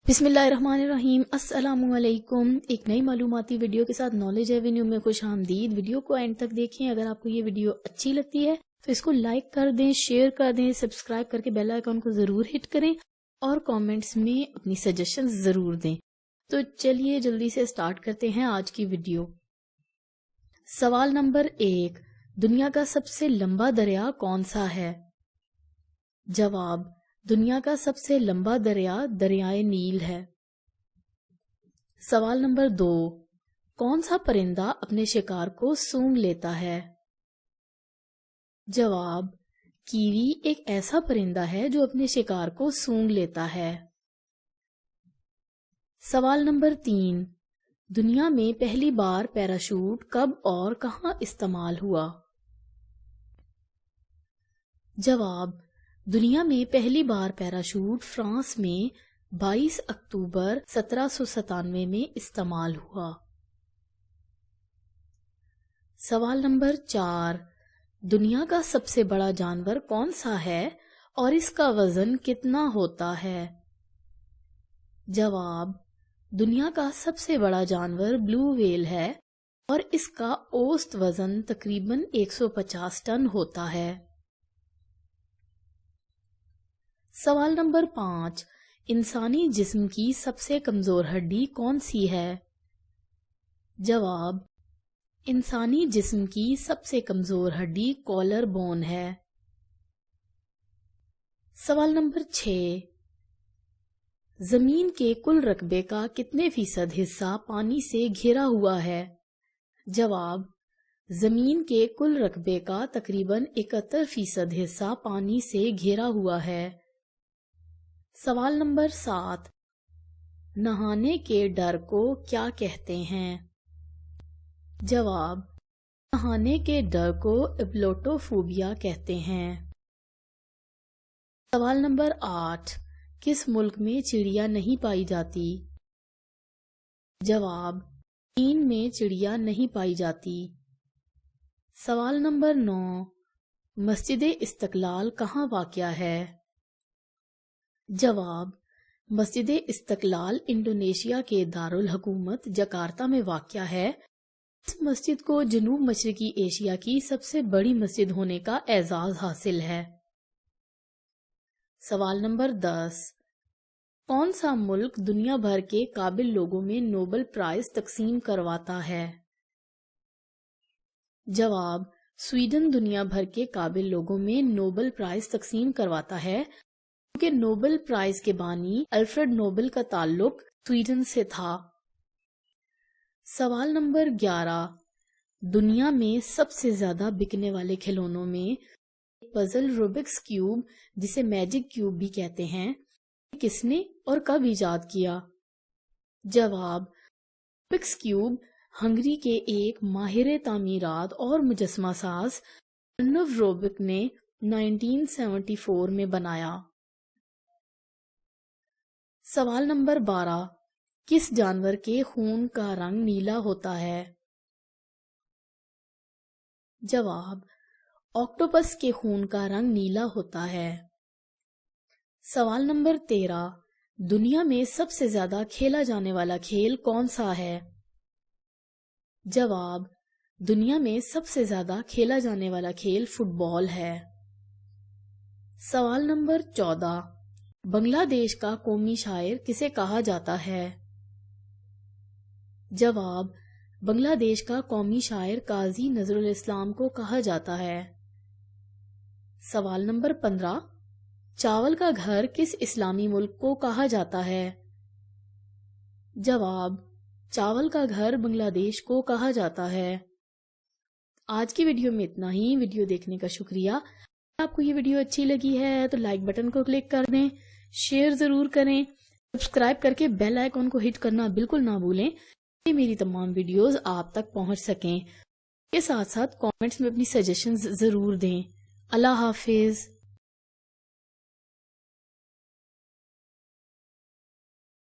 بسم اللہ الرحمن الرحیم۔ السلام علیکم۔ ایک نئی معلوماتی ویڈیو کے ساتھ نالج ایوینیو میں خوش آمدید۔ ویڈیو کو اینڈ تک دیکھیں۔ اگر آپ کو یہ ویڈیو اچھی لگتی ہے تو اس کو لائک کر دیں، شیئر کر دیں، سبسکرائب کر کے بیل آئیکن کو ضرور ہٹ کریں اور کامنٹس میں اپنی سجیشن ضرور دیں۔ تو چلیے جلدی سے سٹارٹ کرتے ہیں آج کی ویڈیو۔ سوال نمبر 1، دنیا کا سب سے لمبا دریا کون سا ہے؟ جواب، دنیا کا سب سے لمبا دریا دریائے نیل ہے۔ سوال نمبر 2، کون سا پرندہ اپنے شکار کو سونگھ لیتا ہے؟ جواب، کیوی ایک ایسا پرندہ ہے جو اپنے شکار کو سونگھ لیتا ہے۔ سوال نمبر 3، دنیا میں پہلی بار پیراشوٹ کب اور کہاں استعمال ہوا؟ جواب، دنیا میں پہلی بار پیراشوٹ فرانس میں 22 اکتوبر 1797 میں استعمال ہوا۔ سوال نمبر 4، دنیا کا سب سے بڑا جانور کون سا ہے اور اس کا وزن کتنا ہوتا ہے؟ جواب، دنیا کا سب سے بڑا جانور بلو ویل ہے اور اس کا اوسط وزن تقریباً 150 ٹن ہوتا ہے۔ سوال نمبر 5، انسانی جسم کی سب سے کمزور ہڈی کون سی ہے؟ جواب، انسانی جسم کی سب سے کمزور ہڈی کالر بون ہے۔ سوال نمبر 6، زمین کے کل رقبے کا کتنے فیصد حصہ پانی سے گھرا ہوا ہے؟ جواب، زمین کے کل رقبے کا تقریباً 71% حصہ پانی سے گھرا ہوا ہے۔ سوال نمبر 7، نہانے کے ڈر کو کیا کہتے ہیں؟ جواب، نہانے کے ڈر کو ایبلوٹوفوبیا کہتے ہیں۔ سوال نمبر 8، کس ملک میں چڑیا نہیں پائی جاتی؟ جواب، چین میں چڑیا نہیں پائی جاتی۔ سوال نمبر 9، مسجد استقلال کہاں واقع ہے؟ جواب، مسجد استقلال انڈونیشیا کے دارالحکومت جکارتہ میں واقع ہے۔ اس مسجد کو جنوب مشرقی ایشیا کی سب سے بڑی مسجد ہونے کا اعزاز حاصل ہے۔ سوال نمبر 10، کون سا ملک دنیا بھر کے قابل لوگوں میں نوبل پرائز تقسیم کرواتا ہے؟ جواب، سویڈن دنیا بھر کے قابل لوگوں میں نوبل پرائز تقسیم کرواتا ہے کیونکہ نوبل پرائز کے بانی الفریڈ نوبل کا تعلق سویڈن سے تھا۔ سوال نمبر 11، دنیا میں سب سے زیادہ بکنے والے کھلونوں میں پزل روبکس کیوب جسے میجک کیوب بھی کہتے ہیں، کس نے اور کب ایجاد کیا؟ جواب، روبکس کیوب ہنگری کے ایک ماہر تعمیرات اور مجسمہ ساز ارنو روبک نے 1974 میں بنایا۔ سوال نمبر 12، کس جانور کے خون کا رنگ نیلا ہوتا ہے؟ جواب، آکٹوپس کے خون کا رنگ نیلا ہوتا ہے۔ سوال نمبر 13، دنیا میں سب سے زیادہ کھیلا جانے والا کھیل کون سا ہے؟ جواب، دنیا میں سب سے زیادہ کھیلا جانے والا کھیل فٹ بال ہے۔ سوال نمبر 14، بنگلہ دیش کا قومی شاعر کسے کہا جاتا ہے؟ جواب، بنگلہ دیش کا قومی شاعر قاضی نذر الاسلام کو کہا جاتا ہے۔ سوال نمبر 15، چاول کا گھر کس اسلامی ملک کو کہا جاتا ہے؟ جواب، چاول کا گھر بنگلہ دیش کو کہا جاتا ہے۔ آج کی ویڈیو میں اتنا ہی۔ ویڈیو دیکھنے کا شکریہ۔ اگر آپ کو یہ ویڈیو اچھی لگی ہے تو لائک بٹن کو کلک کر دیں، شیئر ضرور کریں، سبسکرائب کر کے بیل آئیکن کو ہٹ کرنا بالکل نہ بھولیں کہ میری تمام ویڈیوز آپ تک پہنچ سکیں۔ کے ساتھ ساتھ کامنٹس میں اپنی سجیشنز ضرور دیں۔ اللہ حافظ۔